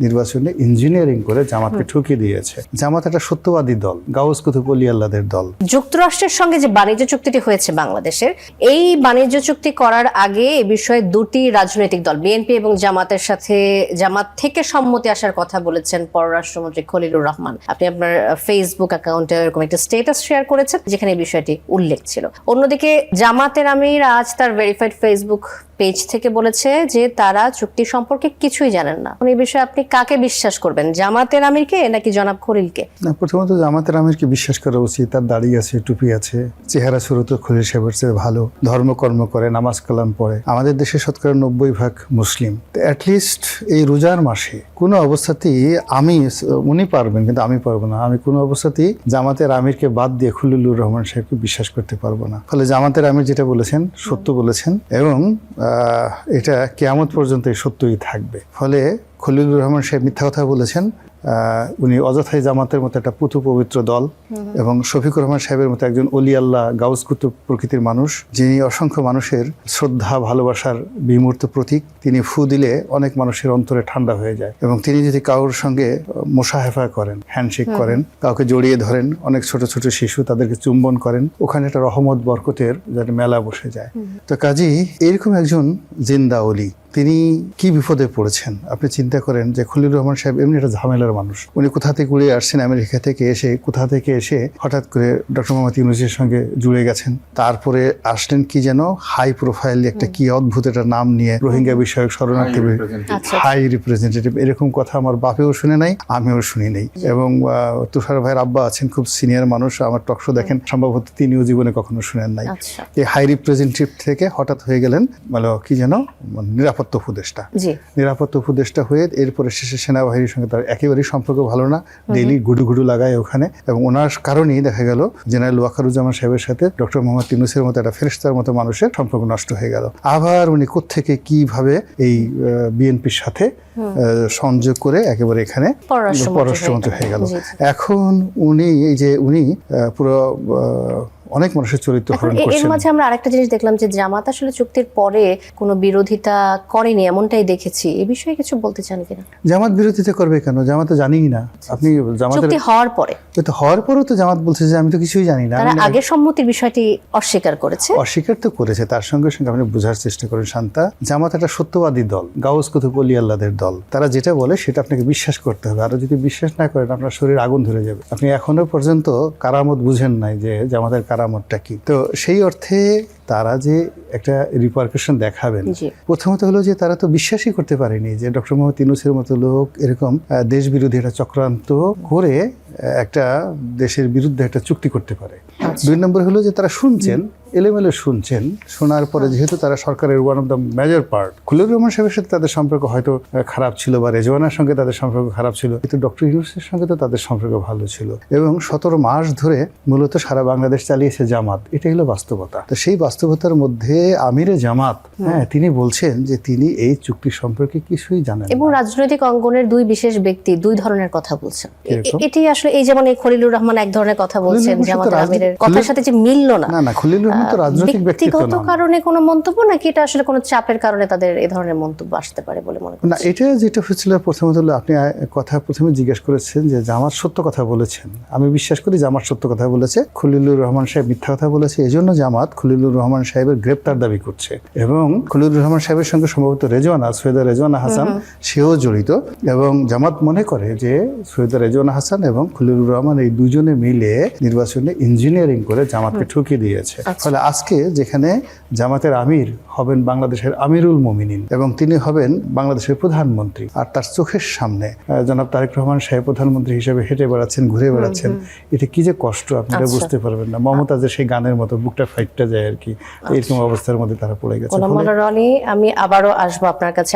নির্বাচনে ইঞ্জিনিয়ারিং করে জামাতকে ঠুকে দিয়েছে। জামাত একটা সত্যবাদী দল, গাউস কুতুব ওলি আল্লাহদের দল। যুক্তরাষ্ট্রের সঙ্গে যে বাণিজ্য চুক্তিটি হয়েছে বাংলাদেশের, এই বাণিজ্য চুক্তি করার আগে এ বিষয়ে দুটি রাজনৈতিক দল বিএনপি এবং জামাতের সাথে জামাত থেকে সম্মতি আসার কথা বলেছেন পররাষ্ট্রমন্ত্রী খলিলুর রহমান। আপনি আপনার ফেসবুক অ্যাকাউন্টে এরকম একটা স্ট্যাটাস শেয়ার করেছেন যেখানে এই বিষয়টি উল্লেখ ছিল। অন্যদিকে জামাতের আমির আজ তার ভেরিফাইড ফেসবুক পেজ থেকে বলেছে যে তারা চুক্তি সম্পর্কে কিছুই জানেন না। এই বিষয়ে আপনি কাকে বিশ্বাস করবেন, জামাতের আমিরকে নাকি জনাব খলিলকে? না, প্রথমত জামাতের আমিরকে বিশ্বাস করা উচিত। তার দাড়ি আছে, টুপি আছে, চেহারা সুরত খলিল সাহেবের চেয়ে ভালো, ধর্মকর্ম করে, নামাজ কালাম পড়ে। আমাদের দেশে শতকরা 90% মুসলিম। অ্যাটলিস্ট এই রোজার মাসে কোনো অবস্থাতেই উনি পারবেন কিন্তু আমি পারবো না। আমি কোনো অবস্থাতেই জামাতের আমিরকে বাদ দিয়ে খলিলুর রহমান সাহেবকে বিশ্বাস করতে পারবো না। ফলে জামাতের আমির যেটা বলেছেন সত্য বলেছেন এবং এটা কিয়ামত পর্যন্ত সত্যই থাকবে। ফলে খলিলুর রহমান সাহেব মিথ্যা কথা বলেছেন। উনি অযথাই জামাতের মতো একটা পুতু পবিত্র দল এবং শফিকুর রহমান সাহেবের মতো একজন অলি আল্লাহ গাউস কুতুব প্রকৃতির মানুষ, যিনি অসংখ্য মানুষের শ্রদ্ধা ভালোবাসার বিমূর্ত প্রতীক। তিনি ফু দিলে অনেক মানুষের অন্তরে ঠান্ডা হয়ে যায় এবং তিনি যদি কারোর সঙ্গে মোশাহেফা করেন, হ্যান্ডশেক করেন, কাউকে জড়িয়ে ধরেন, অনেক ছোট ছোট শিশু তাদেরকে চুম্বন করেন, ওখানে একটা রহমত বরকতের যেন মেলা বসে যায়। তো কাজেই এরকম একজন জিন্দা অলি, তিনি কি বিপদে পড়েছেন আপনি চিন্তা করেন। যে খলিলুর রহমান সাহেব এমনি একটা ঝামেলার মানুষ। উনি কোথা থেকে উড়ে আসছেন, আমেরিকা থেকে এসে কোথা থেকে এসে হঠাৎ করে ডক্টর মোহাম্মদ ইউনূসের সঙ্গে জুড়ে গেছেন। তারপরে আসলেন কি যেন হাই প্রোফাইল একটা কি অদ্ভুত একটা নাম নিয়ে, রোহিঙ্গা বিষয়ক শরণার্থী হাই রিপ্রেজেন্টেটিভ। এরকম কথা আমার বাপেও শুনে নাই, আমিও শুনি নাই। এবং তুষার ভাইয়ের আব্বা আছেন, খুব সিনিয়র মানুষ, আমার টকশো দেখেন, সম্ভবত তিনিও জীবনে কখনো শুনেন নাই। এই হাই রিপ্রেজেন্টেটিভ থেকে হঠাৎ হয়ে গেলেন মানে কি যেন নিরাপত্তা উপদেষ্টা হয়ে এরপরে শেষে সেনাবাহিনীর সঙ্গে তার একেবারেই সম্পর্ক ভালো না, ডেইলি গুডু লাগায় ওখানে। এবং ওনার কারণেই দেখা গেল জেনারেল ওয়াকারুজ্জামান সাহেবের সাথে ডক্টর মোহাম্মদ ইউনূসের মতো একটা ফেরেশতার মতো মানুষের সম্পর্ক নষ্ট হয়ে গেল। আবার উনি কোত্থেকে কিভাবে এই বিএনপির সাথে সংযোগ করে একেবারে এখানে পররাষ্ট্রমন্ত্রী হয়ে গেল। এখন উনি পুরো অনেক মানুষের চরিত্র হরণ করছেন। এর মাঝে আমরা আরেকটা জিনিস দেখলাম যে জামাত আসলে চুক্তির পরে কোনো বিরোধিতা করেনি, এমনটাই দেখেছি। এই বিষয়ে কিছু বলতে চান কিনা? জামাত বিরোধিতা করবে কেন? জামাত তো জানিই না। আপনি চুক্তি হওয়ার পরেও তো জামাত বলছে যে আমি তো কিছুই জানি না। তারা আগে সম্মতির বিষয়টি অস্বীকার তো করেছে। তার সঙ্গে সঙ্গে আপনি বোঝার চেষ্টা করেন শান্তা, জামাত একটা সত্যবাদী দল, গাউস কুতুব ওলি আল্লাহদের দল। তারা যেটা বলে সেটা আপনাকে বিশ্বাস করতে হবে। আর যদি বিশ্বাস না করেন আপনার শরীর আগুন ধরে যাবে। আপনি এখনো পর্যন্ত কারামত বুঝেন নাই যে জামাতের কারামতটা কি। তো সেই অর্থে তারা যে একটা রিপারকাশন দেখাবেন, প্রথমত হলো যে তারা তো বিশ্বাসই করতে পারেনি যে ডক্টর মোহাম্মদ ইউনূসের মতো লোক এরকম দেশ বিরোধী একটা চক্রান্ত করে একটা দেশের বিরুদ্ধে একটা চুক্তি করতে পারে। দুই নম্বর হলো যে তারা শুনছেন, এলোমেলো শুনছেন। শোনার পরে যেহেতু তারা সরকারের one of the major part, Khalilur Rahman সাহেবের সাথে তাদের সম্পর্ক হয়তো খারাপ ছিল বা রেজওয়ানার সঙ্গে তাদের সম্পর্ক খারাপ ছিল, কিন্তু ডক্টর ইউনূসের সঙ্গে তো তাদের সম্পর্ক ভালো ছিল। এবং 17 মাস ধরে মূলত সারা বাংলাদেশ চালিয়েছে জামাত। এটাই হলো বাস্তবতা। তো সেই বাস্তবতার মধ্যে আমিরে জামাত তিনি বলছেন যে তিনি এই চুক্তি সম্পর্কে কিছুই জানেন এবং রাজনৈতিক অঙ্গনের দুই বিশেষ ব্যক্তি দুই ধরনের কথা বলছেন। এটি আসলে এই যেমন এই খলিলুর রহমান এক ধরনের কথা বলছেন, জামাতের আমিরের কথার সাথে যে মিলল না। না, খলিলুর রহমান তো রাজনৈতিক ব্যক্তিত্ব না। ব্যক্তিগত কারণে কোনো মন্তব্য নাকি এটা আসলে কোনো চাপের কারণে তাদের এই ধরনের মন্তব্য আসতে পারে বলে মনে করেন? না, এটা যেটা হচ্ছিল প্রথমত হলো আপনি কথা প্রথমে জিজ্ঞেস করেছেন যে জামাত সত্য কথা বলেছেন। আমি বিশ্বাস করি জামাত সত্য কথা বলেছে, খলিলুর রহমান সাহেব মিথ্যা কথা বলেছে। এজন্য জামাত খলিলুর রহমান সাহেবের গ্রেপ্তার দাবি করছে এবং খলিলুর রহমান সাহেবের সঙ্গে সম্ভবত সৈয়দা রেজওয়ানা হাসান সেও জড়িত। এবং জামাত মনে করে যে সৈয়দা রেজওয়ানা হাসান এবং খলিলুর রহমান এই দুজনে মিলে নির্বাচনে ইঞ্জিনিয়ারিং করে জামাতকে ঠুকে দিয়েছে। ফলে আজকে যেখানে জামাতের আমির হবেন বাংলাদেশের আমিরুল মুমিনিন এবং তিনি হবেন বাংলাদেশের প্রধানমন্ত্রী, আর তার চোখের সামনে জনাব তারেক রহমান সাহেব প্রধানমন্ত্রী হিসেবে হেঁটে বেড়াচ্ছেন, ঘুরে বেড়াচ্ছেন, এটা কি যে কষ্ট আপনারা বুঝতে পারবেন না। মমতাজের সেই গানের মতো বুকটা ফাইটটা যায় আর কি, এরকম অবস্থার মধ্যে তারা পড়ে গেছে। আমি আবারও আসবো আপনার কাছে।